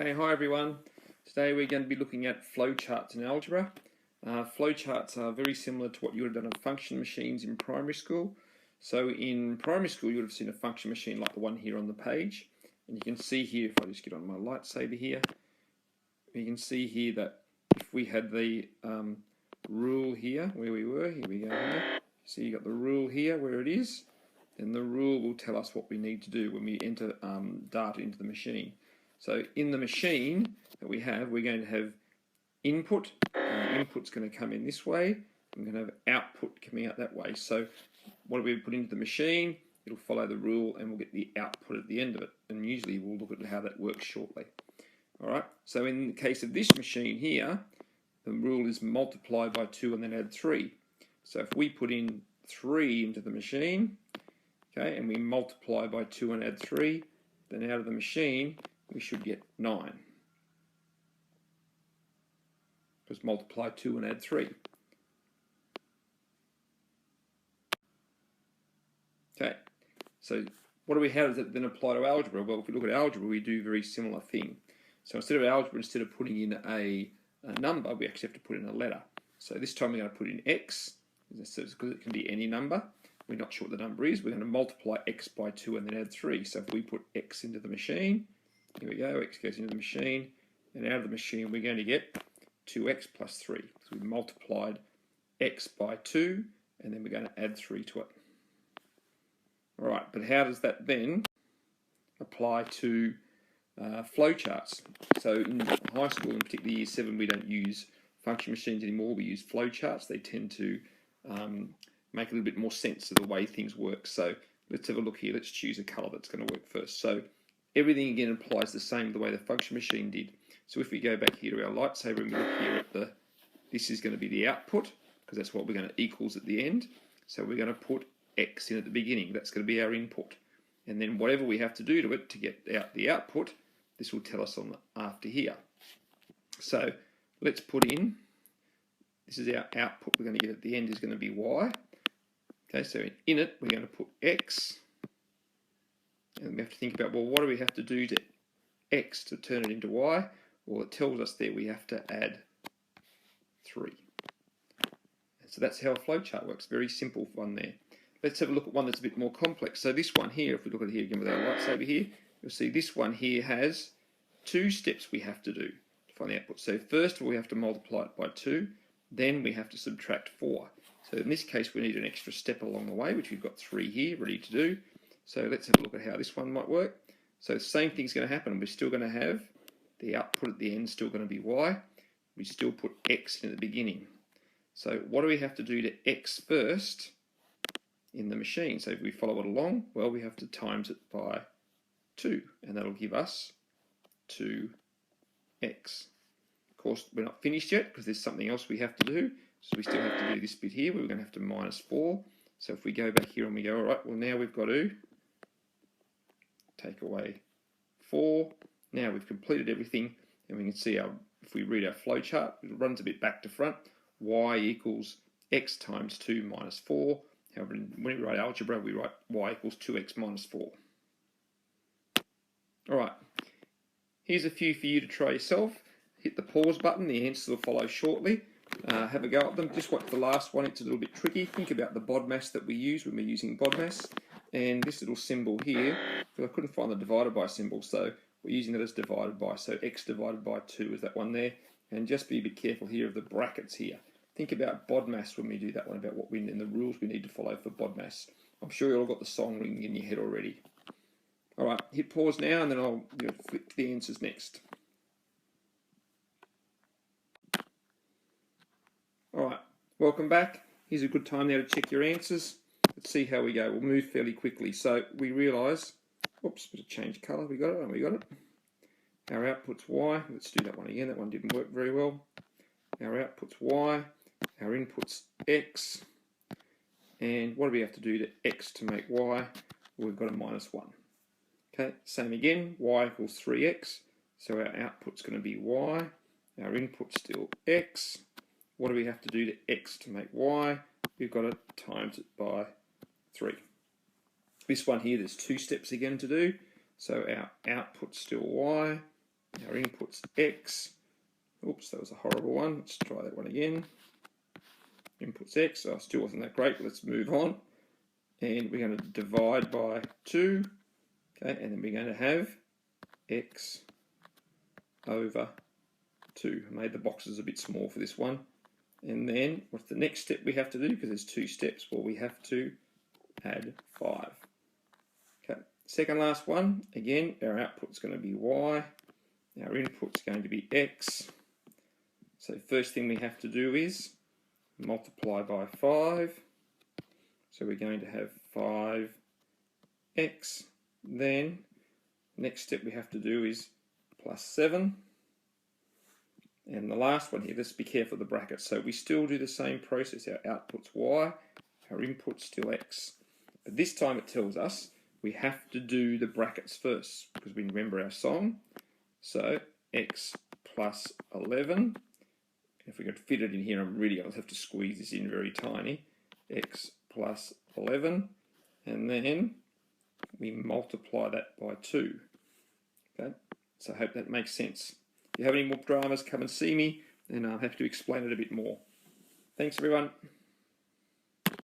Okay, hi everyone. Today we're going to be looking at flowcharts in algebra. Flowcharts are very similar to what you would have done on function machines in primary school. So in primary school you would have seen a function machine like the one here on the page. And you can see here, if I just get on my lightsaber here, you can see here that if we had the rule here, where we were, here we go here. So you got the rule here where it is, and the rule will tell us what we need to do when we enter data into the machine. So in the machine that we have, we're going to have input, and the input's going to come in this way. We're going to have output coming out that way. So what we put into the machine, it'll follow the rule and we'll get the output at the end of it. And usually we'll look at how that works shortly. Alright, so in the case of this machine here, the rule is multiply by 2 and then add 3. So if we put in 3 into the machine, okay, and we multiply by 2 and add 3, then out of the machine we should get 9. Because multiply 2 and add 3. Okay, so how does it then apply to algebra? Well, if we look at algebra, we do a very similar thing. So instead of putting in a number, we actually have to put in a letter. So this time we're going to put in x, because it can be any number. We're not sure what the number is. We're going to multiply x by 2 and then add 3. So if we put x into the machine, here we go, x goes into the machine, and out of the machine we're going to get 2x plus 3. So we've multiplied x by 2, and then we're going to add 3 to it. Alright, but how does that then apply to flowcharts? So in high school, in particular year 7, we don't use function machines anymore, we use flowcharts. They tend to make a little bit more sense of the way things work. So let's have a look here. Let's choose a colour that's going to work first. So everything again applies the same the way the function machine did. So if we go back here to our lightsaber and we look here at this is going to be the output, because that's what we're going to equals at the end. So we're going to put x in at the beginning. That's going to be our input. And then whatever we have to do to it to get out the output, this will tell us on after here. So let's put in, this is our output we're going to get at the end is going to be y. Okay, so in it we're going to put x, and we have to think about, well, what do we have to do to x to turn it into y? Well, it tells us there we have to add 3. And so that's how a flowchart works. Very simple one there. Let's have a look at one that's a bit more complex. So this one here, if we look at it here again with our lightsaber here, you'll see this one here has 2 steps we have to do to find the output. So first of all, we have to multiply it by 2, then we have to subtract 4. So in this case, we need an extra step along the way, which we've got 3 here ready to do. So let's have a look at how this one might work. So the same thing's going to happen. We're still going to have the output at the end still going to be y. We still put x in at the beginning. So what do we have to do to x first in the machine? So if we follow it along, well, we have to times it by 2, and that'll give us 2x. Of course, we're not finished yet because there's something else we have to do. So we still have to do this bit here where we're going to have to minus 4. So if we go back here and we go, all right, well, now we've got to take away 4. Now we've completed everything, and we can see if we read our flowchart, it runs a bit back to front. Y equals x times 2 minus 4. However, when we write algebra, we write y equals 2x minus 4. Alright, here's a few for you to try yourself. Hit the pause button, the answers will follow shortly. Have a go at them. Just watch the last one, it's a little bit tricky. Think about the BODMAS that we use when we're using BODMAS. And this little symbol here, because I couldn't find the divided by symbol, so we're using that as divided by. So x divided by 2 is that one there. And just be a bit careful here of the brackets here. Think about BODMAS when we do that one, about what we and the rules we need to follow for BODMAS. I'm sure you've all got the song ringing in your head already. Alright, hit pause now and then I'll flick the answers next. Alright, welcome back. Here's a good time now to check your answers. Let's see how we go. We'll move fairly quickly. So we realise, oops, better change colour. We got it, and we got it. Our output's y. Let's do that one again. That one didn't work very well. Our output's y. Our input's x. And what do we have to do to x to make y? Well, we've got a minus 1. Okay, same again. Y equals 3x. So our output's going to be y. Our input's still x. What do we have to do to x to make y? We've got to times it by 3. This one here, there's 2 steps again to do. So our output's still y. Our input's x. Oops, that was a horrible one. Let's try that one again. Input's x. Oh, still wasn't that great, but let's move on. And we're going to divide by 2. Okay, and then we're going to have x over 2. I made the boxes a bit small for this one. And then what's the next step we have to do? Because there's 2 steps. Well, we have to add 5. Okay, second last one. Again, our output's going to be y. Our input's going to be x. So first thing we have to do is multiply by 5. So we're going to have 5x. Then next step we have to do is plus 7. And the last one here, let's be careful of the brackets. So we still do the same process. Our output's y, our input's still x. But this time it tells us we have to do the brackets first because we remember our song. So x plus 11. If we could fit it in here, I'm really going to have to squeeze this in very tiny. X plus 11. And then we multiply that by 2. Okay, so I hope that makes sense. If you have any more dramas, come and see me, and I'll have to explain it a bit more. Thanks, everyone.